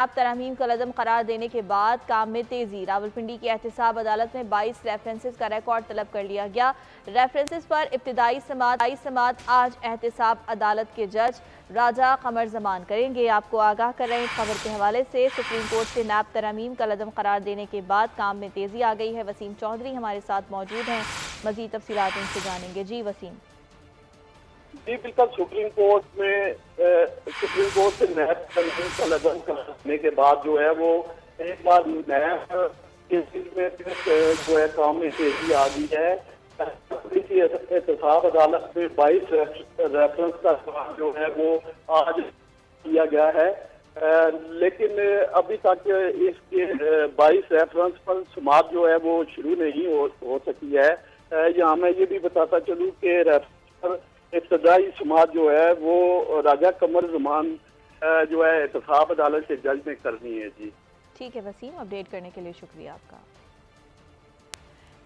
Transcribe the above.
आप तरमीम का लज़म करार देने के बाद काम में तेजी। रावलपिंडी की एहतसाब अदालत में 22 रेफरेंसेस का रिकॉर्ड तलब कर लिया गया। रेफरेंसेस पर इब्तिदाई समात आज एहतसाब अदालत के जज राजा कमर जमान करेंगे। आपको आगाह कर रहे हैं खबर के हवाले से सुप्रीम कोर्ट से नैब तरमीम का लज़म करार देने के बाद काम में तेजी आ गई है। वसीम चौधरी हमारे साथ मौजूद हैं, मजीद तफसीलात इनसे जानेंगे। जी वसीम। जी बिल्कुल, सुप्रीम कोर्ट से नैब का लज़म करने के बाद जो है वो एक बार नैब केसेस में फिर जो है काम में तेजी आ गई है। एहतसाब अदालत में 22 रेफरेंस का सवाल जो है वो आज किया गया है, लेकिन अभी तक इसके 22 रेफरेंस पर सुमात जो है वो शुरू नहीं हो सकी है। यहाँ मैं ये भी बताता चलूँ कि रेफरेंस पर इब्तदाई समात जो है वो राजा कमर जमान जो है एहतसाब अदालत के जज ने करनी है। जी ठीक है वसीम, अपडेट करने के लिए शुक्रिया आपका।